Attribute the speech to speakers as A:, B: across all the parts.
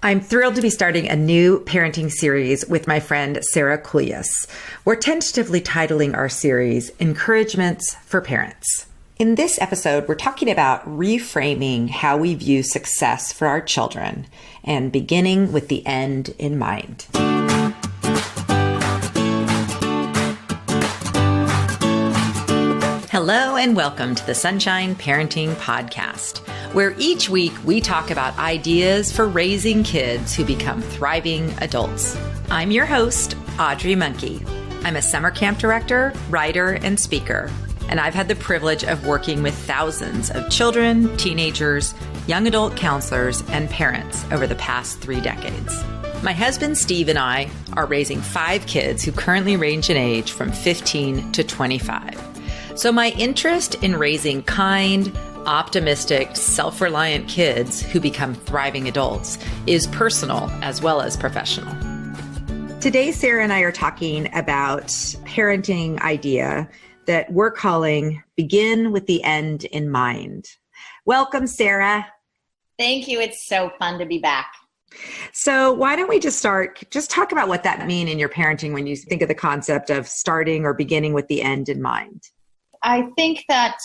A: I'm thrilled to be starting a new parenting series with my friend Sara Kuljis. We're tentatively titling our series Encouragements for Parents. In this episode, we're talking about reframing how we view success for our children and beginning with the end in mind. Hello and welcome to the Sunshine Parenting Podcast, where each week we talk about ideas for raising kids who become thriving adults. I'm your host, Audrey Monkey. I'm a summer camp director, writer, and speaker, and I've had the privilege of working with thousands of children, teenagers, young adult counselors, and parents over the past 3 decades. My husband, Steve, and I are raising 5 kids who currently range in age from 15 to 25. So my interest in raising kind, optimistic, self-reliant kids who become thriving adults is personal as well as professional. Today, Sara and I are talking about parenting idea that we're calling Begin with the End in Mind. Welcome, Sara.
B: Thank you. It's so fun to be back.
A: So why don't we just talk about what that means in your parenting when you think of the concept of starting or beginning with the end in mind.
B: I think that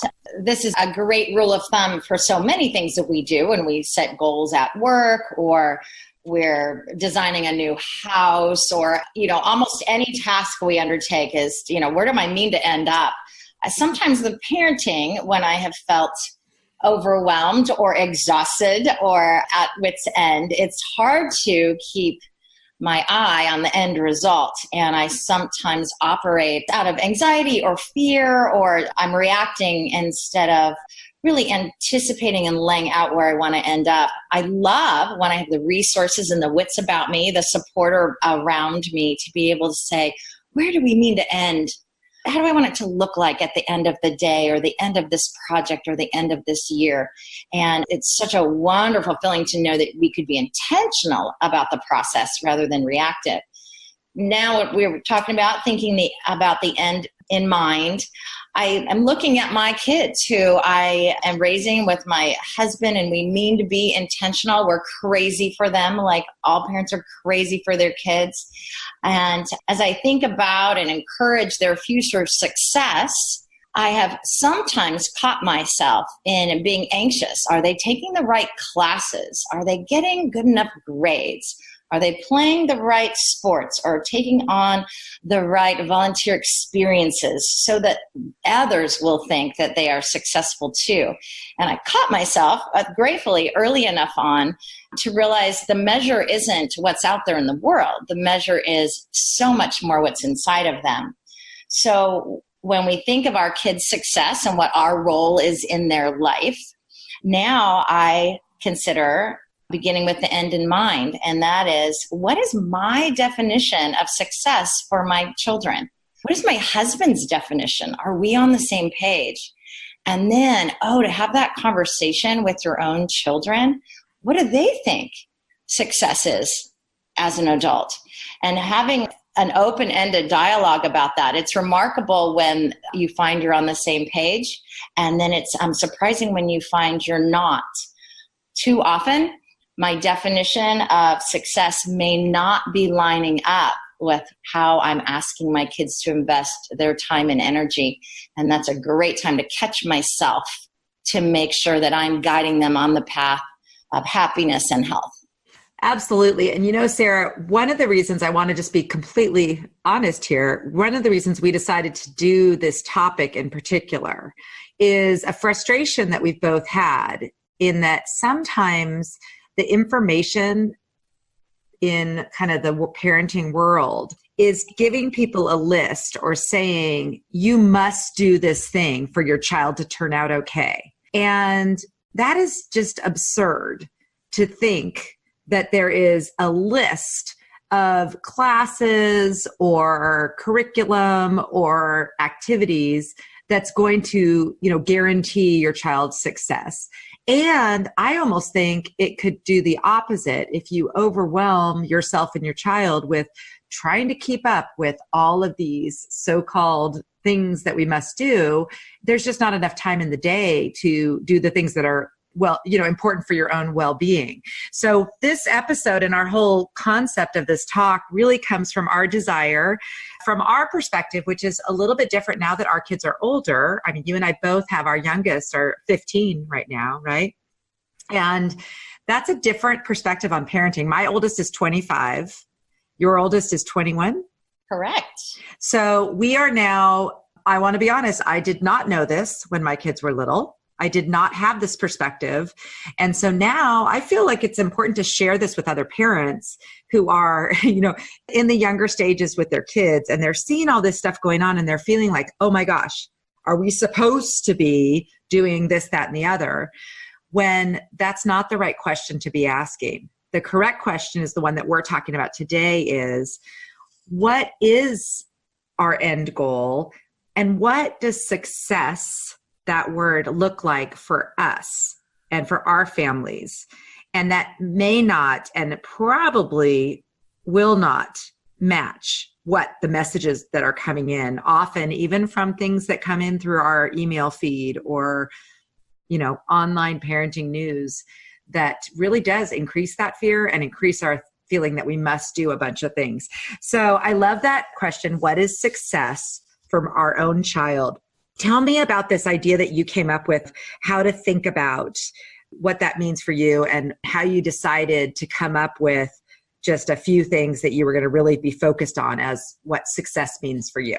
B: this is a great rule of thumb for so many things that we do when we set goals at work, or we're designing a new house, or, almost any task we undertake is, where do I mean to end up? Sometimes the parenting, when I have felt overwhelmed or exhausted or at wit's end, it's hard to keep my eye on the end result. And I sometimes operate out of anxiety or fear, or I'm reacting instead of really anticipating and laying out where I want to end up. I love when I have the resources and the wits about me, the support around me, to be able to say, where do we mean to end? How do I want it to look like at the end of the day, or the end of this project, or the end of this year? And it's such a wonderful feeling to know that we could be intentional about the process rather than reactive. Now, what we were talking about, thinking about the end in mind, I am looking at my kids who I am raising with my husband, and we mean to be intentional. We're crazy for them, like all parents are crazy for their kids. And as I think about and encourage their future success, I have sometimes caught myself in being anxious. Are they taking the right classes? Are they getting good enough grades? Are they playing the right sports or taking on the right volunteer experiences so that others will think that they are successful too? And I caught myself gratefully early enough on to realize the measure isn't what's out there in the world. The measure is so much more what's inside of them. So when we think of our kids' success and what our role is in their life, now I consider beginning with the end in mind. And that is, what is my definition of success for my children? What is my husband's definition? Are we on the same page? And then, to have that conversation with your own children. What do they think success is as an adult? And having an open-ended dialogue about that. It's remarkable when you find you're on the same page. And then it's surprising when you find you're not. Too often, my definition of success may not be lining up with how I'm asking my kids to invest their time and energy. And that's a great time to catch myself to make sure that I'm guiding them on the path of happiness and health.
A: Absolutely. And Sara, one of the reasons I want to just be completely honest here, one of the reasons we decided to do this topic in particular is a frustration that we've both had, in that sometimes the information in kind of the parenting world is giving people a list or saying, you must do this thing for your child to turn out okay. And that is just absurd to think that there is a list of classes or curriculum or activities that's going to, guarantee your child's success. And I almost think it could do the opposite if you overwhelm yourself and your child with trying to keep up with all of these so-called things that we must do. There's just not enough time in the day to do the things that are important for your own well-being. So this episode and our whole concept of this talk really comes from our desire, from our perspective, which is a little bit different now that our kids are older. I mean, you and I both have, our youngest are 15 right now, right? And that's a different perspective on parenting. My oldest is 25. Your oldest is 21?
B: Correct.
A: So we are now, I want to be honest, I did not know this when my kids were little. I did not have this perspective. And so now I feel like it's important to share this with other parents who are, in the younger stages with their kids, and they're seeing all this stuff going on and they're feeling like, oh my gosh, are we supposed to be doing this, that, and the other? When that's not the right question to be asking. The correct question is the one that we're talking about today is, what is our end goal? And what does success, that word, look like for us and for our families? And that may not, and probably will not, match what the messages that are coming in, often even from things that come in through our email feed or online parenting news, that really does increase that fear and increase our feeling that we must do a bunch of things. So I love that question. What is success from our own child? Tell me about this idea that you came up with, how to think about what that means for you and how you decided to come up with just a few things that you were going to really be focused on as what success means for you.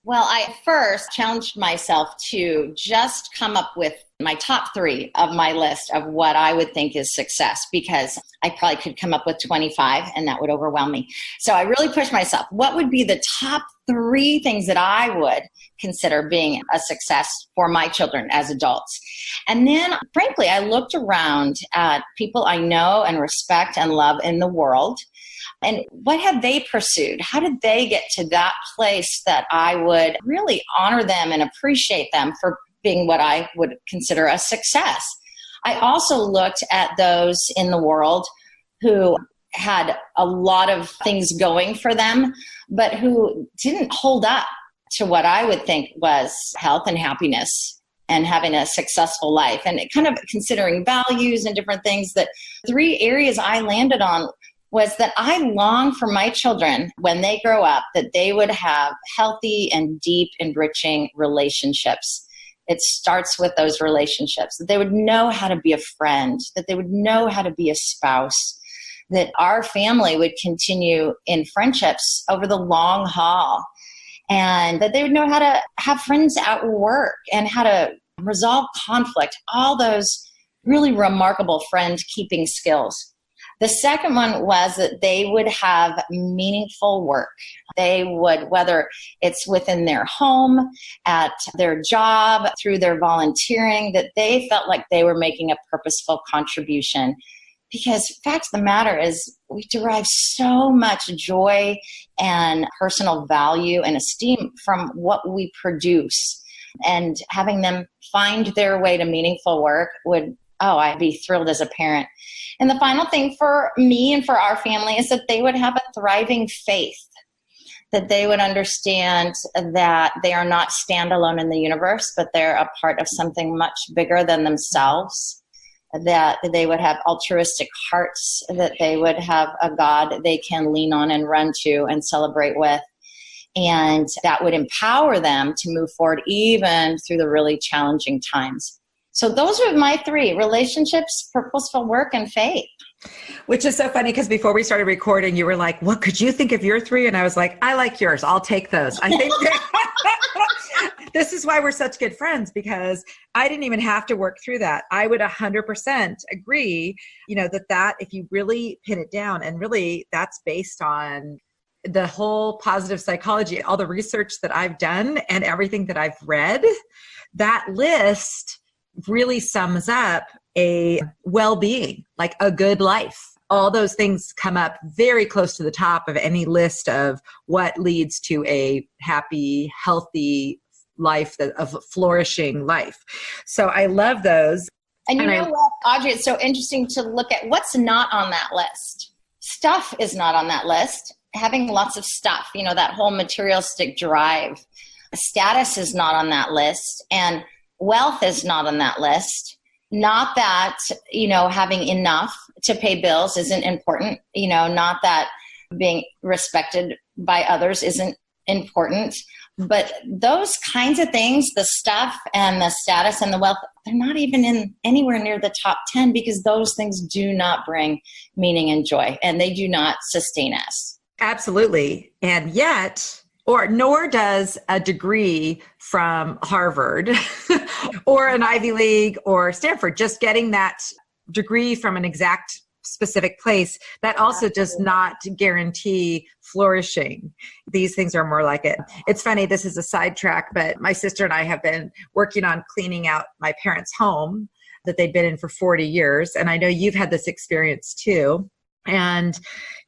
B: Well, I first challenged myself to just come up with my top 3 of my list of what I would think is success, because I probably could come up with 25 and that would overwhelm me. So I really pushed myself. What would be the top 3 things that I would consider being a success for my children as adults? And then, frankly, I looked around at people I know and respect and love in the world. And what have they pursued? How did they get to that place that I would really honor them and appreciate them for being what I would consider a success? I also looked at those in the world who had a lot of things going for them, but who didn't hold up to what I would think was health and happiness and having a successful life, and kind of considering values and different things. That 3 areas I landed on was that I long for my children, when they grow up, that they would have healthy and deep, enriching relationships. It starts with those relationships, that they would know how to be a friend, that they would know how to be a spouse, that our family would continue in friendships over the long haul, and that they would know how to have friends at work and how to resolve conflict, all those really remarkable friend-keeping skills. The second one was that they would have meaningful work. They would, whether it's within their home, at their job, through their volunteering, that they felt like they were making a purposeful contribution. Because the fact of the matter is, we derive so much joy and personal value and esteem from what we produce. And having them find their way to meaningful work would, I'd be thrilled as a parent. And the final thing for me and for our family is that they would have a thriving faith, that they would understand that they are not standalone in the universe, but they're a part of something much bigger than themselves, that they would have altruistic hearts, that they would have a God they can lean on and run to and celebrate with. And that would empower them to move forward even through the really challenging times. So those are my 3: relationships, purposeful work, and faith.
A: Which is so funny, because before we started recording, you were like, what could you think of your 3? And I was like, I like yours. I'll take those. I think this is why we're such good friends, because I didn't even have to work through that. I would 100% agree, that if you really pin it down, and really that's based on the whole positive psychology, all the research that I've done and everything that I've read, that list really sums up a well-being, like a good life. All those things come up very close to the top of any list of what leads to a happy, healthy life, a flourishing life. So I love those.
B: And you know what, Audrey, it's so interesting to look at what's not on that list. Stuff is not on that list. Having lots of stuff, that whole materialistic drive. Status is not on that list. And wealth is not on that list. Not that, having enough to pay bills isn't important, not that being respected by others isn't important, but those kinds of things, the stuff and the status and the wealth, they're not even in anywhere near the top 10 because those things do not bring meaning and joy and they do not sustain us.
A: Absolutely. And yet, nor does a degree from Harvard or an Ivy League or Stanford, just getting that degree from an exact specific place, that also does not guarantee flourishing. These things are more like it. It's funny, this is a sidetrack, but my sister and I have been working on cleaning out my parents' home that they'd been in for 40 years. And I know you've had this experience too. And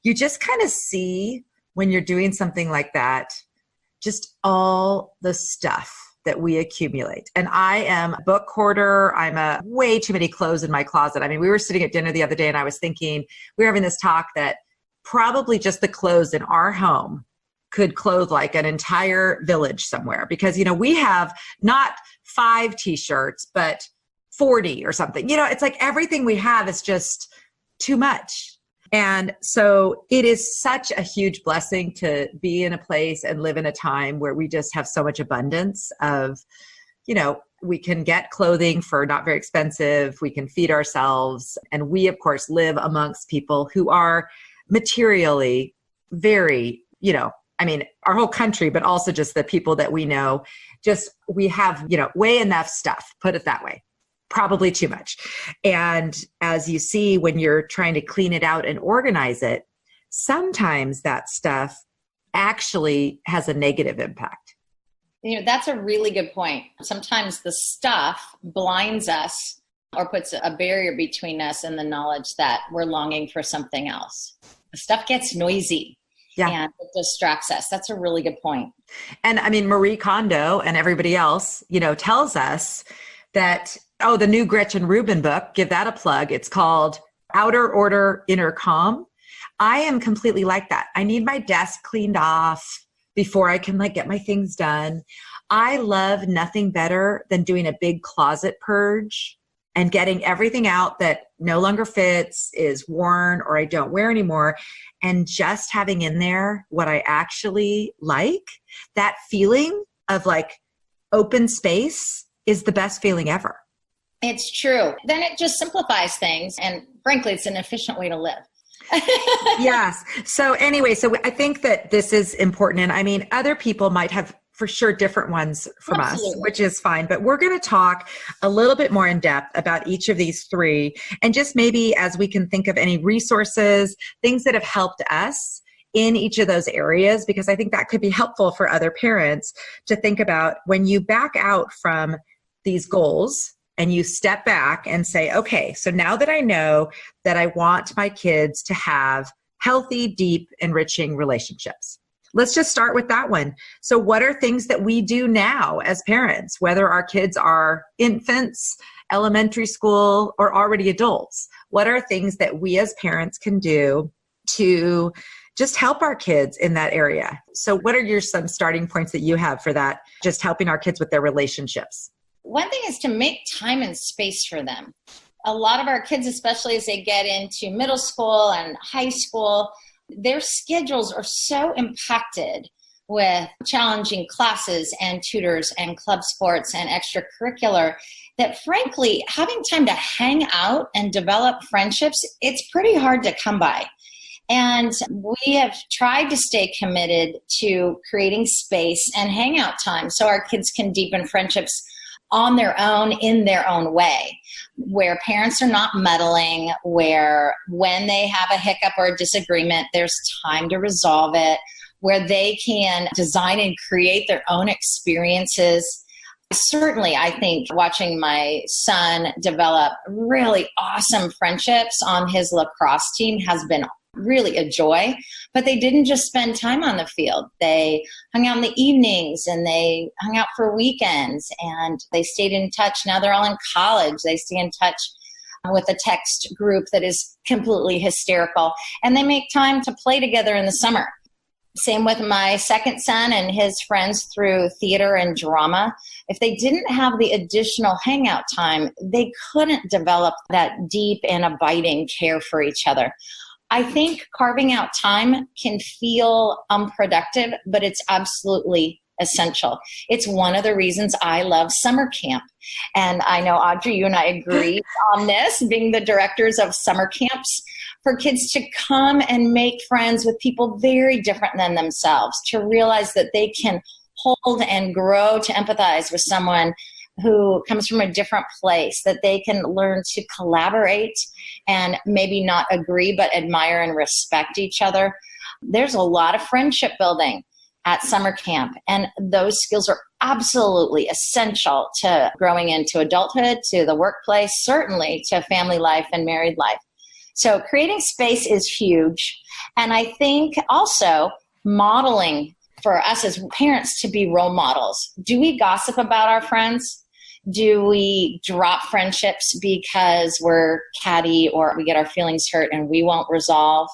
A: you just kind of see when you're doing something like that, just all the stuff that we accumulate. And I am a book hoarder. I'm a way too many clothes in my closet. I mean, we were sitting at dinner the other day and I was thinking, we were having this talk that probably just the clothes in our home could clothe like an entire village somewhere because, we have not 5 t-shirts, but 40 or something. It's like everything we have is just too much. And so it is such a huge blessing to be in a place and live in a time where we just have so much abundance of, we can get clothing for not very expensive. We can feed ourselves. And we, of course, live amongst people who are materially very, our whole country, but also just the people that we know, we have, way enough stuff, put it that way. Probably too much. And as you see, when you're trying to clean it out and organize it, sometimes that stuff actually has a negative impact.
B: That's a really good point. Sometimes the stuff blinds us or puts a barrier between us and the knowledge that we're longing for something else. The stuff gets noisy. Yeah. And it distracts us. That's a really good point.
A: And I mean, Marie Kondo and everybody else, tells us that, the new Gretchen Rubin book, give that a plug. It's called Outer Order, Inner Calm. I am completely like that. I need my desk cleaned off before I can get my things done. I love nothing better than doing a big closet purge and getting everything out that no longer fits, is worn, or I don't wear anymore, and just having in there what I actually like. That feeling of open space is the best feeling ever.
B: It's true. Then it just simplifies things. And frankly, it's an efficient way to live.
A: Yes. So anyway, I think that this is important. And I mean, other people might have for sure different ones from Absolutely. Us, which is fine. But we're going to talk a little bit more in depth about each of these 3. And just maybe as we can think of any resources, things that have helped us in each of those areas, because I think that could be helpful for other parents to think about when you back out from these goals and you step back and say, okay, so now that I know that I want my kids to have healthy, deep, enriching relationships, let's just start with that one. So what are things that we do now as parents, whether our kids are infants, elementary school, or already adults? What are things that we as parents can do to just help our kids in that area? So what are some starting points that you have for that, just helping our kids with their relationships?
B: One thing is to make time and space for them. A lot of our kids, especially as they get into middle school and high school, their schedules are so impacted with challenging classes and tutors and club sports and extracurricular that frankly, having time to hang out and develop friendships, it's pretty hard to come by. And we have tried to stay committed to creating space and hangout time so our kids can deepen friendships on their own, in their own way, where parents are not meddling, where when they have a hiccup or a disagreement, there's time to resolve it, where they can design and create their own experiences. Certainly, I think watching my son develop really awesome friendships on his lacrosse team has been really a joy, but they didn't just spend time on the field. They hung out in the evenings and they hung out for weekends and they stayed in touch. Now they're all in college. They stay in touch with a text group that is completely hysterical, and they make time to play together in the summer. Same with my second son and his friends through theater and drama. If they didn't have the additional hangout time, they couldn't develop that deep and abiding care for each other. I think carving out time can feel unproductive, but it's absolutely essential. It's one of the reasons I love summer camp. And I know, Audrey, you and I agree on this, being the directors of summer camps, for kids to come and make friends with people very different than themselves, to realize that they can hold and grow to empathize with someone who comes from a different place, that they can learn to collaborate and maybe not agree, but admire and respect each other. There's a lot of friendship building at summer camp, and those skills are absolutely essential to growing into adulthood, to the workplace, certainly to family life and married life. So creating space is huge. And I think also modeling for us as parents to be role models. Do we gossip about our friends? Do we drop friendships because we're catty or we get our feelings hurt and we won't resolve?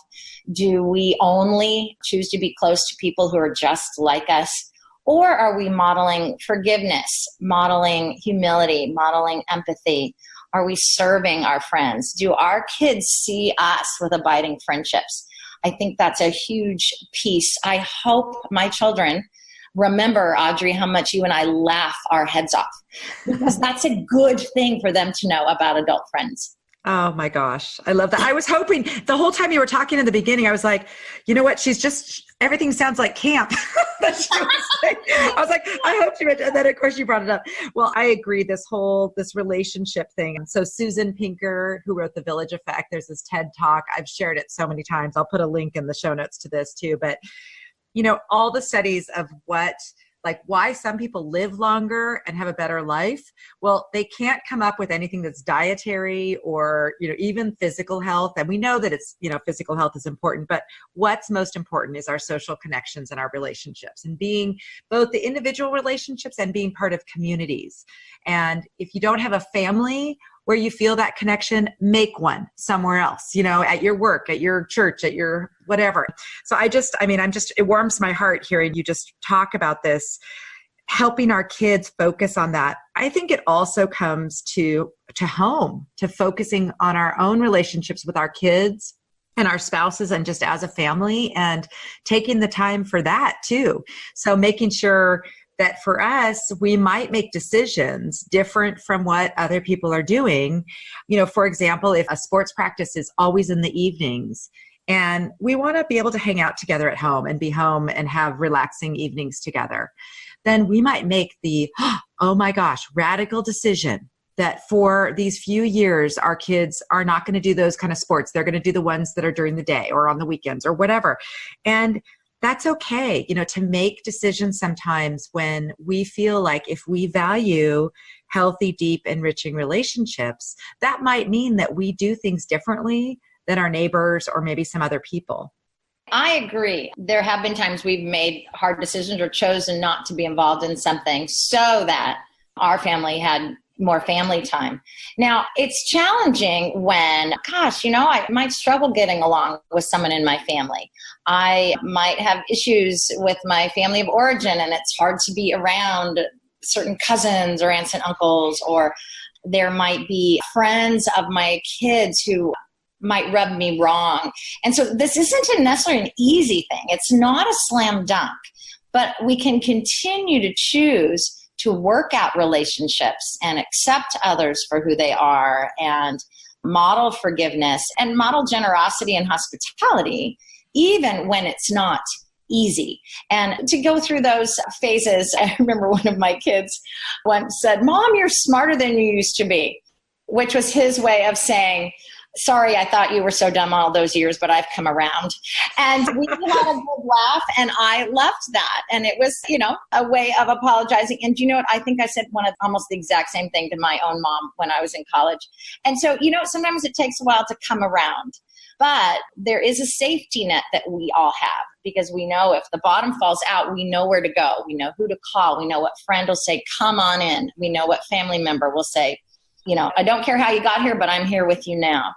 B: Do we only choose to be close to people who are just like us? Or are we modeling forgiveness, modeling humility, modeling empathy? Are we serving our friends? Do our kids see us with abiding friendships? I think that's a huge piece. I hope my children remember, Audrey, how much you and I laugh our heads off, because that's a good thing for them to know about adult friends.
A: Oh my gosh. I love that. I was hoping the whole time you were talking in the beginning, I was like, you know what? Everything sounds like camp. I was like, I hope she mentioned, and then of course you brought it up. Well, I agree. This relationship thing. And so Susan Pinker, who wrote The Village Effect, there's this TED Talk. I've shared it so many times. I'll put a link in the show notes to this too. But all the studies of why some people live longer and have a better life. Well, they can't come up with anything that's dietary or, even physical health. And we know that it's, physical health is important, but what's most important is our social connections and our relationships, and being both the individual relationships and being part of communities. And if you don't have a family where you feel that connection, make one somewhere else, at your work, at your church, at your whatever. So it warms my heart hearing you just talk about this, helping our kids focus on that. I think it also comes to home, to focusing on our own relationships with our kids and our spouses and just as a family, and taking the time for that too. So making sure that for us, we might make decisions different from what other people are doing. For example, if a sports practice is always in the evenings and we want to be able to hang out together at home and be home and have relaxing evenings together, then we might make the, oh my gosh, radical decision that for these few years, our kids are not going to do those kind of sports. They're going to do the ones that are during the day or on the weekends or whatever. And that's okay, to make decisions sometimes when we feel like if we value healthy, deep, enriching relationships, that might mean that we do things differently than our neighbors or maybe some other people.
B: I agree. There have been times we've made hard decisions or chosen not to be involved in something so that our family had more family time. Now, it's challenging when, I might struggle getting along with someone in my family. I might have issues with my family of origin, and it's hard to be around certain cousins or aunts and uncles, or there might be friends of my kids who might rub me wrong. And so this isn't necessarily an easy thing. It's not a slam dunk, but we can continue to choose to work out relationships and accept others for who they are, and model forgiveness and model generosity and hospitality, even when it's not easy. And to go through those phases, I remember one of my kids once said, "Mom, you're smarter than you used to be," which was his way of saying, "Sorry, I thought you were so dumb all those years, but I've come around." And we had a good laugh, and I loved that. And it was, a way of apologizing. And you know what? I think I said almost the exact same thing to my own mom when I was in college. And so, sometimes it takes a while to come around. But there is a safety net that we all have, because we know if the bottom falls out, we know where to go. We know who to call. We know what friend will say, "Come on in." We know what family member will say, "I don't care how you got here, but I'm here with you now."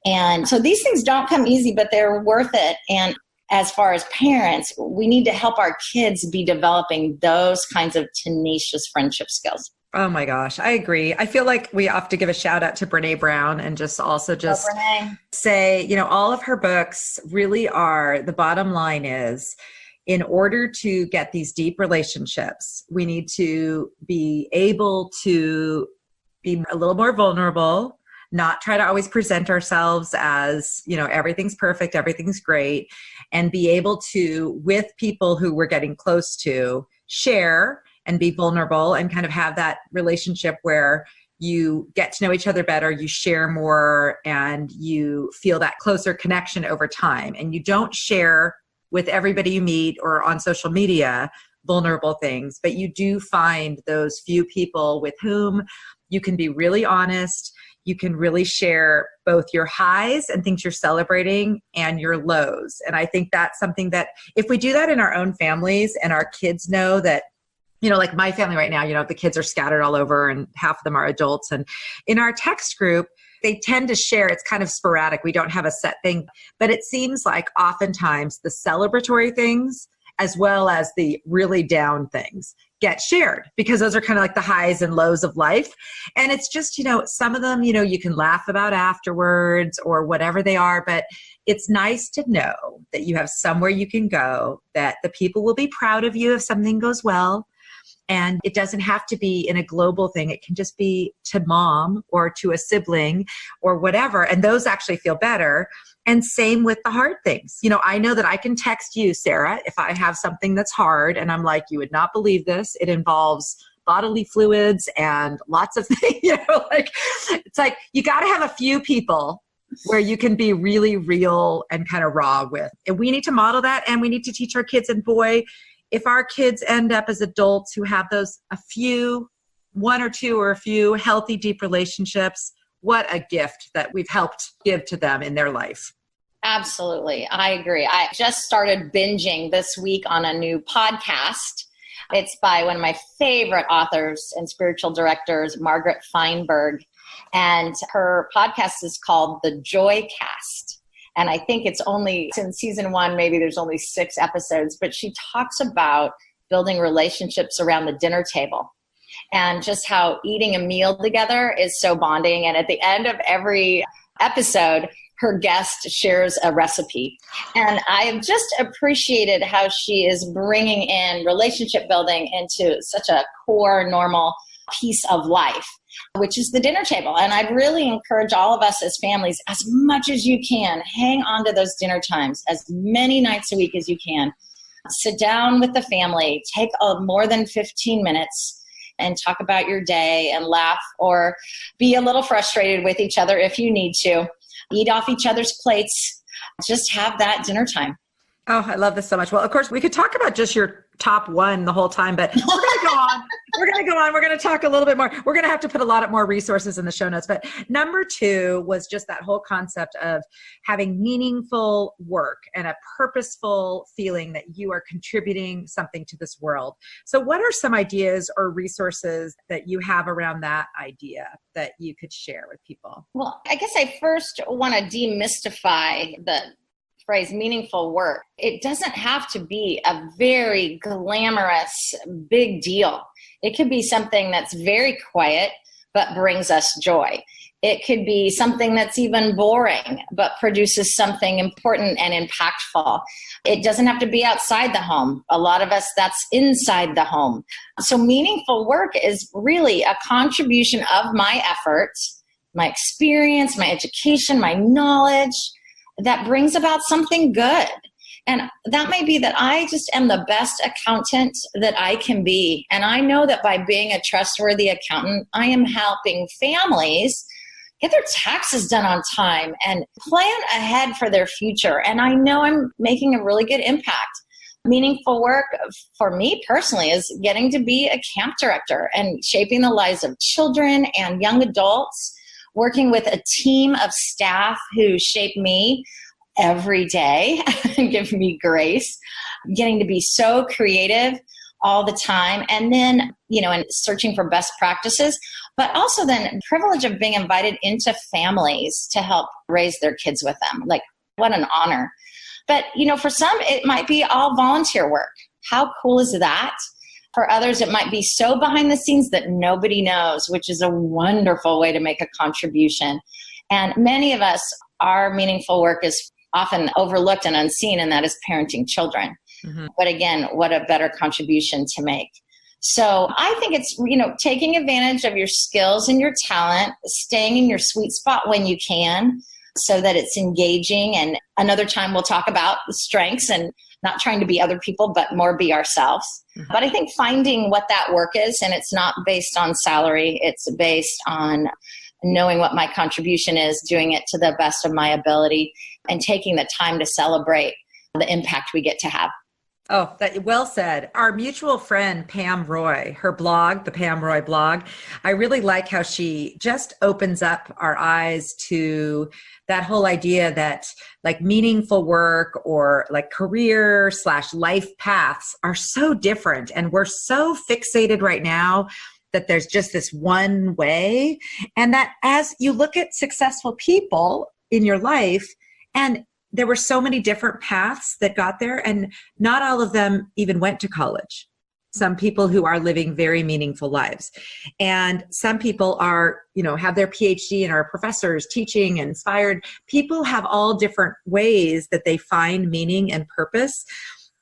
B: And so these things don't come easy, but they're worth it. And as far as parents, we need to help our kids be developing those kinds of tenacious friendship skills.
A: Oh my gosh, I agree. I feel like we have to give a shout out to Brene Brown and just say, all of her books really are, the bottom line is, in order to get these deep relationships, we need to be able to be a little more vulnerable, not try to always present ourselves as, everything's perfect, everything's great, and be able to, with people who we're getting close to, share and be vulnerable and kind of have that relationship where you get to know each other better, you share more, and you feel that closer connection over time. And you don't share with everybody you meet or on social media vulnerable things, but you do find those few people with whom you can be really honest. You can really share both your highs and things you're celebrating and your lows. And I think that's something that if we do that in our own families and our kids know that, like my family right now, the kids are scattered all over and half of them are adults. And in our text group, they tend to share. It's kind of sporadic. We don't have a set thing, but it seems like oftentimes the celebratory things as well as the really down things get shared because those are kind of like the highs and lows of life. And it's just, some of them, you can laugh about afterwards or whatever they are, but it's nice to know that you have somewhere you can go, that the people will be proud of you if something goes well. And it doesn't have to be in a global thing. It can just be to mom or to a sibling or whatever. And those actually feel better. And same with the hard things. I know that I can text you, Sarah, if I have something that's hard and I'm like, you would not believe this. It involves bodily fluids and lots of things, it's like you got to have a few people where you can be really real and kind of raw with. And we need to model that, and we need to teach our kids. And boy, if our kids end up as adults who have one or two or a few healthy, deep relationships, what a gift that we've helped give to them in their life.
B: Absolutely. I agree. I just started binging this week on a new podcast. It's by one of my favorite authors and spiritual directors, Margaret Feinberg. And her podcast is called The Joy Cast. And I think it's only in season 1, maybe there's only 6 episodes, but she talks about building relationships around the dinner table and just how eating a meal together is so bonding. And at the end of every episode, her guest shares a recipe. And I've just appreciated how she is bringing in relationship building into such a core, normal piece of life, which is the dinner table. And I'd really encourage all of us as families, as much as you can, hang on to those dinner times as many nights a week as you can. Sit down with the family, take more than 15 minutes and talk about your day and laugh or be a little frustrated with each other if you need to. Eat off each other's plates. Just have that dinner time.
A: Oh, I love this so much. Well, of course, we could talk about just your top one the whole time, but we're going to go on. We're going to talk a little bit more. We're going to have to put a lot more resources in the show notes. But number 2 was just that whole concept of having meaningful work and a purposeful feeling that you are contributing something to this world. So what are some ideas or resources that you have around that idea that you could share with people?
B: Well, I guess I first want to demystify the phrase meaningful work. It doesn't have to be a very glamorous, big deal. It could be something that's very quiet, but brings us joy. It could be something that's even boring, but produces something important and impactful. It doesn't have to be outside the home. A lot of us, that's inside the home. So meaningful work is really a contribution of my efforts, my experience, my education, my knowledge, that brings about something good. And that may be that I just am the best accountant that I can be. And I know that by being a trustworthy accountant, I am helping families get their taxes done on time and plan ahead for their future. And I know I'm making a really good impact. Meaningful work for me personally is getting to be a camp director and shaping the lives of children and young adults, working with a team of staff who shape me every day and give me grace, getting to be so creative all the time. And then, and searching for best practices, but also then privilege of being invited into families to help raise their kids with them. Like, what an honor. But, for some, it might be all volunteer work. How cool is that? For others, it might be so behind the scenes that nobody knows, which is a wonderful way to make a contribution. And many of us, our meaningful work is often overlooked and unseen, and that is parenting children. Mm-hmm. But again, what a better contribution to make. So I think it's, taking advantage of your skills and your talent, staying in your sweet spot when you can, so that it's engaging. And another time we'll talk about strengths and not trying to be other people, but more be ourselves. Mm-hmm. But I think finding what that work is, and it's not based on salary, it's based on knowing what my contribution is, doing it to the best of my ability, and taking the time to celebrate the impact we get to have.
A: Oh, that well said. Our mutual friend, Pam Roy, her blog, the Pam Roy blog, I really like how she just opens up our eyes to that whole idea that like meaningful work or like career/life paths are so different. And we're so fixated right now that there's just this one way. And that as you look at successful people in your life, and there were so many different paths that got there, and not all of them even went to college. Some people who are living very meaningful lives. And some people are, have their PhD and are professors teaching and inspired. People have all different ways that they find meaning and purpose.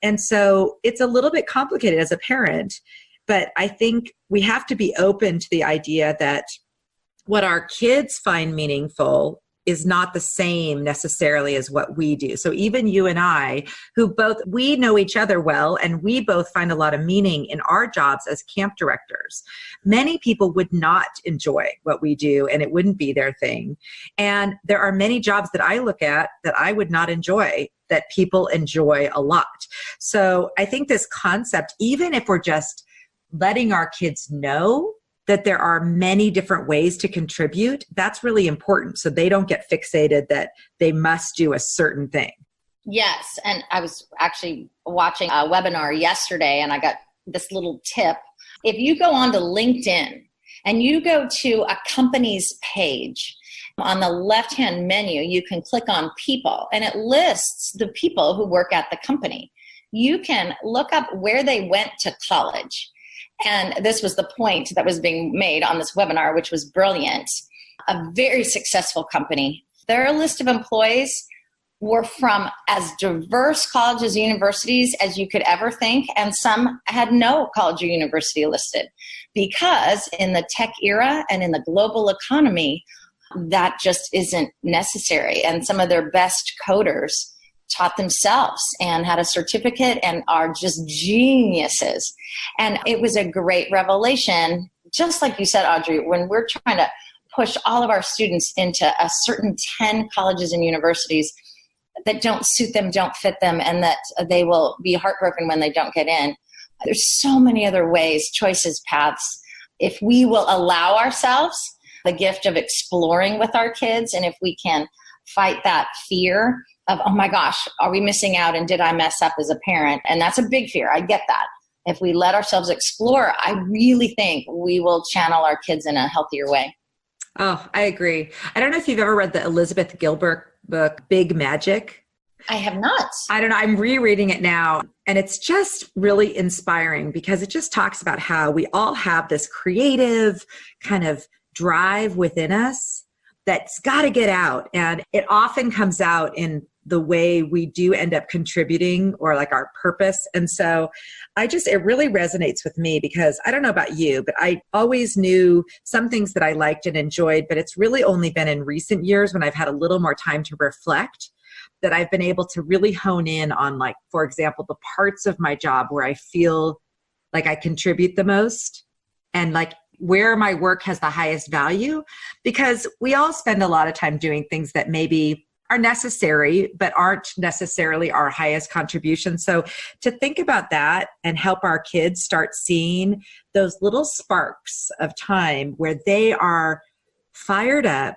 A: And so it's a little bit complicated as a parent, but I think we have to be open to the idea that what our kids find meaningful is not the same necessarily as what we do. So even you and I, we know each other well, and we both find a lot of meaning in our jobs as camp directors. Many people would not enjoy what we do, and it wouldn't be their thing. And there are many jobs that I look at that I would not enjoy, that people enjoy a lot. So I think this concept, even if we're just letting our kids know that there are many different ways to contribute, that's really important, so they don't get fixated that they must do a certain thing.
B: Yes, and I was actually watching a webinar yesterday, and I got this little tip. If you go onto LinkedIn and you go to a company's page, on the left-hand menu, you can click on people, and it lists the people who work at the company. You can look up where they went to college. And this was the point that was being made on this webinar, which was brilliant. A very successful company. Their list of employees were from as diverse colleges and universities as you could ever think, and some had no college or university listed, because in the tech era and in the global economy, that just isn't necessary. And some of their best coders taught themselves and had a certificate and are just geniuses. And it was a great revelation, just like you said, Audrey, when we're trying to push all of our students into a certain 10 colleges and universities that don't suit them, don't fit them, and that they will be heartbroken when they don't get in. There's so many other ways, choices, paths. If we will allow ourselves the gift of exploring with our kids, and if we can fight that fear of, oh my gosh, are we missing out, and did I mess up as a parent? And that's a big fear. I get that. If we let ourselves explore, I really think we will channel our kids in a healthier way.
A: Oh, I agree. I don't know if you've ever read the Elizabeth Gilbert book, Big Magic.
B: I have not.
A: I don't know. I'm rereading it now, and it's just really inspiring because it just talks about how we all have this creative kind of drive within us that's got to get out. And it often comes out in the way we do end up contributing, or like our purpose. And so it really resonates with me, because I don't know about you, but I always knew some things that I liked and enjoyed, but it's really only been in recent years, when I've had a little more time to reflect, that I've been able to really hone in on, like, for example, the parts of my job where I feel like I contribute the most, and like where my work has the highest value. Because we all spend a lot of time doing things that maybe are necessary, but aren't necessarily our highest contribution. So to think about that and help our kids start seeing those little sparks of time where they are fired up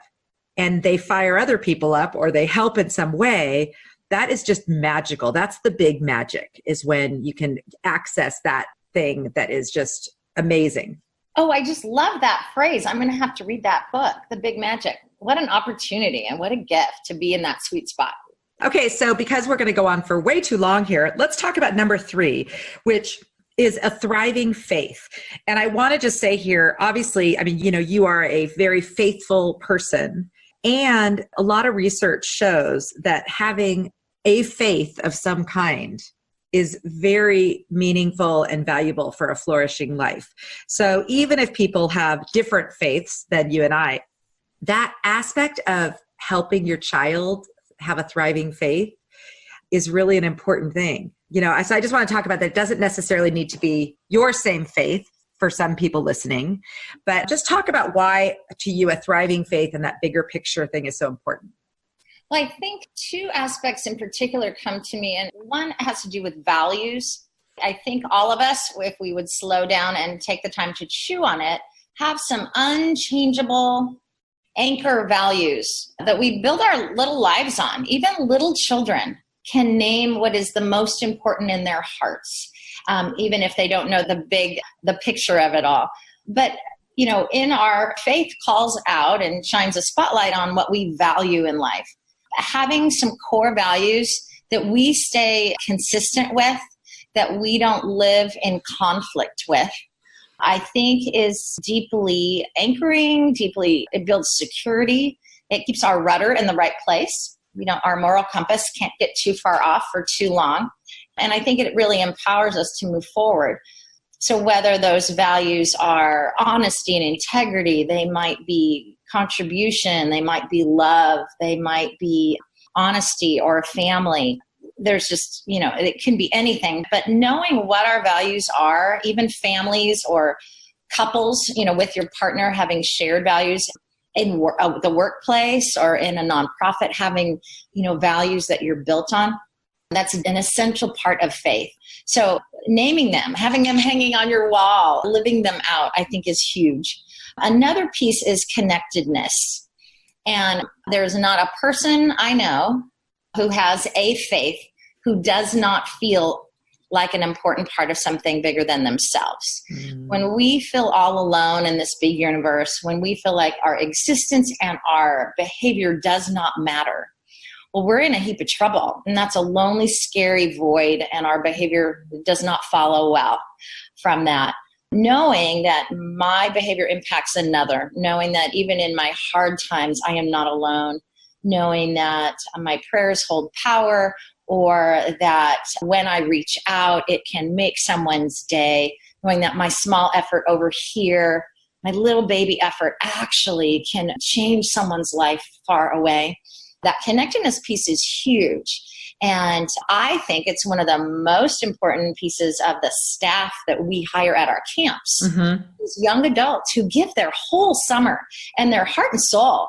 A: and they fire other people up, or they help in some way, that is just magical. That's the big magic, is when you can access that thing that is just amazing.
B: Oh, I just love that phrase. I'm going to have to read that book, The Big Magic. What an opportunity and what a gift to be in that sweet spot.
A: Okay, so because we're going to go on for way too long here, let's talk about number 3, which is a thriving faith. And I want to just say here, obviously, I mean, you are a very faithful person, and a lot of research shows that having a faith of some kind is very meaningful and valuable for a flourishing life. So even if people have different faiths than you and I, that aspect of helping your child have a thriving faith is really an important thing. So I just want to talk about that. It doesn't necessarily need to be your same faith for some people listening, but just talk about why to you a thriving faith and that bigger picture thing is so important.
B: Well, I think 2 aspects in particular come to me, and one has to do with values. I think all of us, if we would slow down and take the time to chew on it, have some unchangeable anchor values that we build our little lives on. Even little children can name what is the most important in their hearts, even if they don't know the picture of it all. But, in our faith calls out and shines a spotlight on what we value in life. Having some core values that we stay consistent with, that we don't live in conflict with, I think is deeply anchoring, it builds security. It keeps our rudder in the right place. Our moral compass can't get too far off for too long. And I think it really empowers us to move forward. So whether those values are honesty and integrity, they might be contribution, they might be love, they might be honesty or family. There's just, it can be anything, but knowing what our values are, even families or couples, with your partner having shared values in the workplace or in a nonprofit, having, values that you're built on, that's an essential part of faith. So naming them, having them hanging on your wall, living them out, I think is huge. Another piece is connectedness. And there's not a person I know who has a faith who does not feel like an important part of something bigger than themselves. When we feel all alone in this big universe, when we feel like our existence and our behavior does not matter, well, we're in a heap of trouble. And that's a lonely, scary void, and our behavior does not follow well from that. Knowing that my behavior impacts another, knowing that even in my hard times, I am not alone, knowing that my prayers hold power, or that when I reach out, it can make someone's day, knowing that my small effort over here, my little baby effort actually can change someone's life far away. That connectedness piece is huge. And I think it's one of the most important pieces of the staff that we hire at our camps. These young adults who give their whole summer and their heart and soul.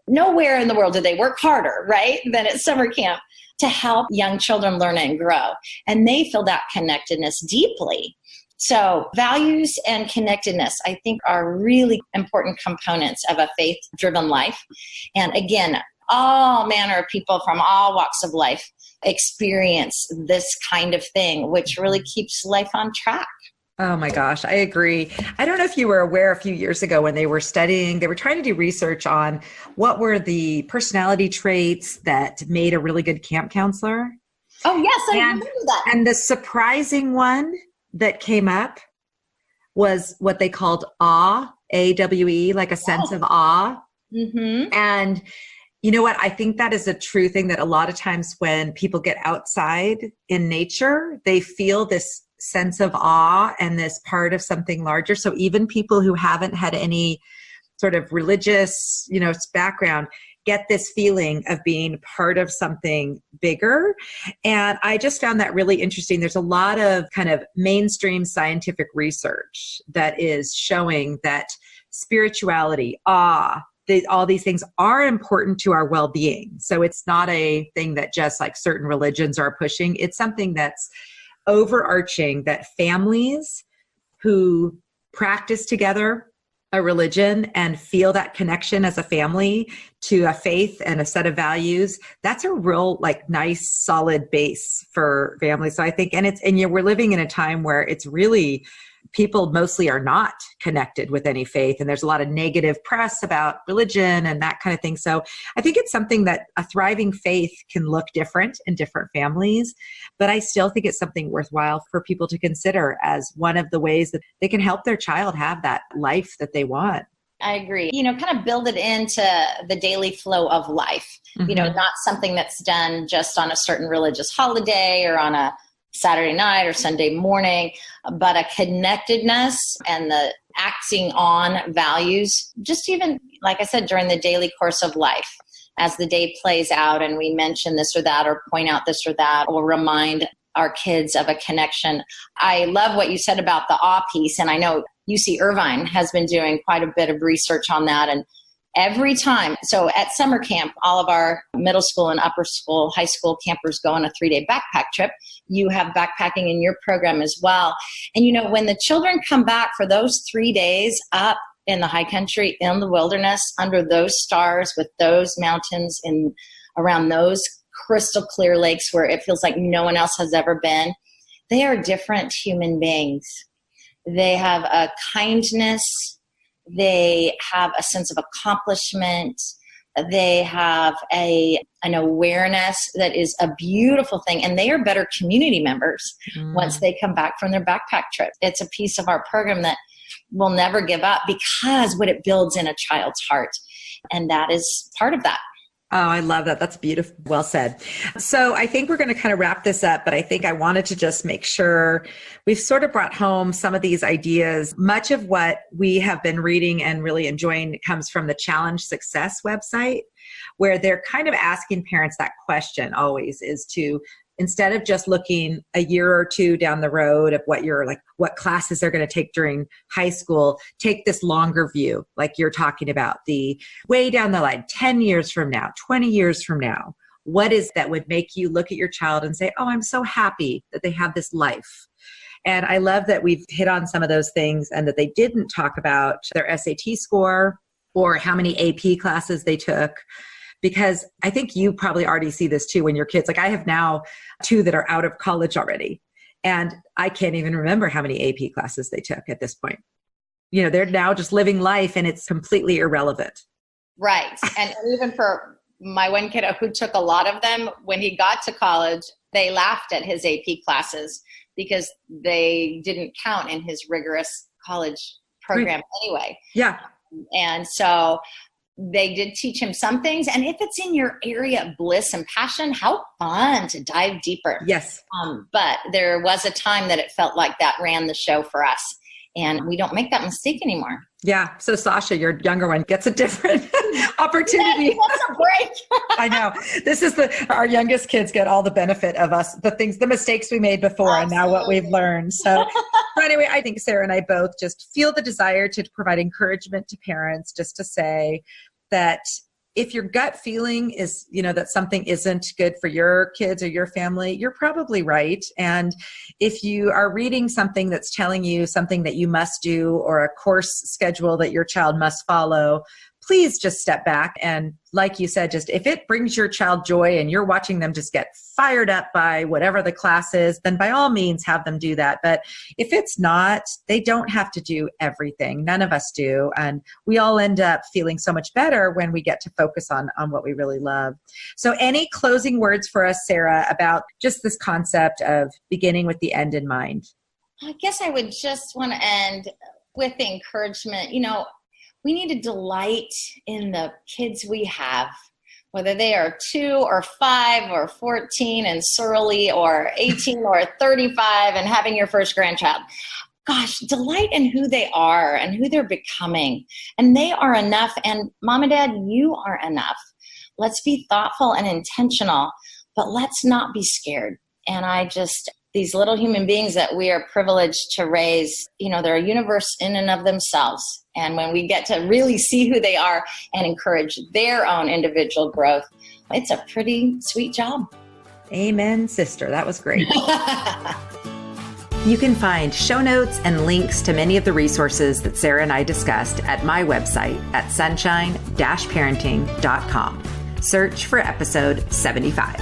B: Nowhere in the world do they work harder, right, than at summer camp to help young children learn and grow. And they feel that connectedness deeply. So values and connectedness, I think, are really important components of a faith-driven life. And again, all manner of people from all walks of life experience this kind of thing, which really keeps life on track.
A: Oh my gosh, I agree. I don't know if you were aware a few years ago when they were trying to do research on what were the personality traits that made a really good camp counselor.
B: Oh yes, I remember that.
A: And the surprising one that came up was what they called awe, A-W-E, like a sense of awe. And you know what? I think that is a true thing, that a lot of times when people get outside in nature, they feel this sense of awe and this part of something larger. So even people who haven't had any sort of religious, background get this feeling of being part of something bigger. And I just found that really interesting. There's a lot of kind of mainstream scientific research that is showing that spirituality, awe, all these things are important to our well-being. So it's not a thing that just like certain religions are pushing. It's something that's overarching, that families who practice together a religion and feel that connection as a family to a faith and a set of values, that's a real nice solid base for families. So I think, and we're living in a time where it's really people mostly are not connected with any faith. And there's a lot of negative press about religion and that kind of thing. So I think it's something that a thriving faith can look different in different families, but I still think it's something worthwhile for people to consider as one of the ways that they can help their child have that life that they want.
B: I agree. Kind of build it into the daily flow of life, not something that's done just on a certain religious holiday or on a Saturday night or Sunday morning, but a connectedness and the acting on values, just even, like I said, during the daily course of life, as the day plays out and we mention this or that or point out this or that or remind our kids of a connection. I love what you said about the awe piece. And I know UC Irvine has been doing quite a bit of research on that. And every time, so at summer camp, all of our middle school and upper school, high school campers go on a 3-day backpack trip. You have backpacking in your program as well. And when the children come back for those 3 days up in the high country, in the wilderness, under those stars, with those mountains and around those crystal clear lakes where it feels like no one else has ever been, they are different human beings. They have a kindness. They have a sense of accomplishment. They have an awareness that is a beautiful thing. And they are better community members once they come back from their backpack trip. It's a piece of our program that we'll never give up because what it builds in a child's heart. And that is part of that.
A: Oh, I love that. That's beautiful. Well said. So I think we're going to kind of wrap this up, but I think I wanted to just make sure we've sort of brought home some of these ideas. Much of what we have been reading and really enjoying comes from the Challenge Success website, where they're kind of asking parents that question always is to, instead of just looking a year or two down the road of what classes they're going to take during high school, take this longer view, like you're talking about, the way down the line, 10 years from now, 20 years from now. What is that would make you look at your child and say, oh, I'm so happy that they have this life. And I love that we've hit on some of those things and that they didn't talk about their SAT score or how many AP classes they took. Because I think you probably already see this too when your kids, like I have now 2 that are out of college already, and I can't even remember how many AP classes they took at this point. They're now just living life and it's completely irrelevant.
B: Right. And even for my one kiddo who took a lot of them, when he got to college, they laughed at his AP classes because they didn't count in his rigorous college program anyway.
A: Yeah.
B: And so they did teach him some things. And if it's in your area of bliss and passion, how fun to dive deeper.
A: Yes.
B: But there was a time that it felt like that ran the show for us. And we don't make that mistake anymore.
A: Yeah. So Sasha, your younger one, gets a different opportunity.
B: He wants a break.
A: I know. This is our youngest kids get all the benefit of us, the mistakes we made before. Absolutely. And now what we've learned. So anyway, I think Sara and I both just feel the desire to provide encouragement to parents, just to say that if your gut feeling is, that something isn't good for your kids or your family, you're probably right. And if you are reading something that's telling you something that you must do or a course schedule that your child must follow, please just step back. And like you said, just if it brings your child joy and you're watching them just get fired up by whatever the class is, then by all means have them do that. But if it's not, they don't have to do everything. None of us do. And we all end up feeling so much better when we get to focus on what we really love. So any closing words for us, Sara, about just this concept of beginning with the end in mind?
B: I guess I would just want to end with the encouragement. We need to delight in the kids we have, whether they are 2 or 5 or 14 and surly or 18 or 35 and having your first grandchild. Gosh, delight in who they are and who they're becoming. And they are enough. And Mom and Dad, you are enough. Let's be thoughtful and intentional, but let's not be scared. And these little human beings that we are privileged to raise, they're a universe in and of themselves. And when we get to really see who they are and encourage their own individual growth, it's a pretty sweet job.
A: Amen, sister. That was great. You can find show notes and links to many of the resources that Sara and I discussed at my website at sunshine-parenting.com. Search for episode 75.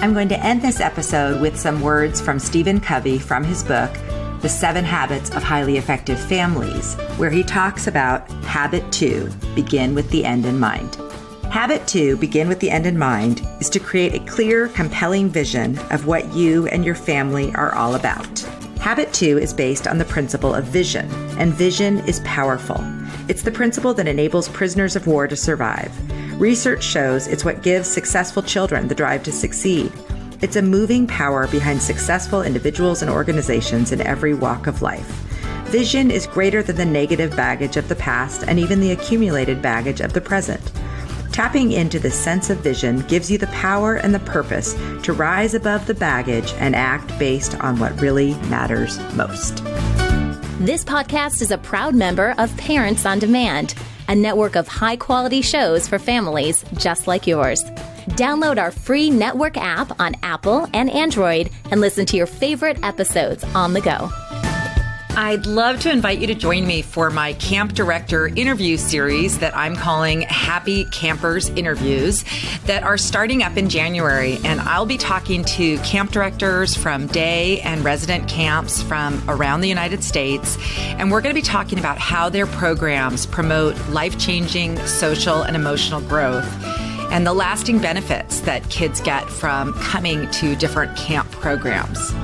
A: I'm going to end this episode with some words from Stephen Covey from his book, The 7 Habits of Highly Effective Families, where he talks about Habit 2, begin with the end in mind. Habit 2, begin with the end in mind, is to create a clear, compelling vision of what you and your family are all about. Habit 2 is based on the principle of vision, and vision is powerful. It's the principle that enables prisoners of war to survive. Research shows it's what gives successful children the drive to succeed. It's a moving power behind successful individuals and organizations in every walk of life. Vision is greater than the negative baggage of the past and even the accumulated baggage of the present. Tapping into the sense of vision gives you the power and the purpose to rise above the baggage and act based on what really matters most.
C: This podcast is a proud member of Parents on Demand, a network of high-quality shows for families just like yours. Download our free network app on Apple and Android and listen to your favorite episodes on the go.
A: I'd love to invite you to join me for my camp director interview series that I'm calling Happy Campers Interviews that are starting up in January. And I'll be talking to camp directors from day and resident camps from around the United States. And we're going to be talking about how their programs promote life-changing social and emotional growth and the lasting benefits that kids get from coming to different camp programs.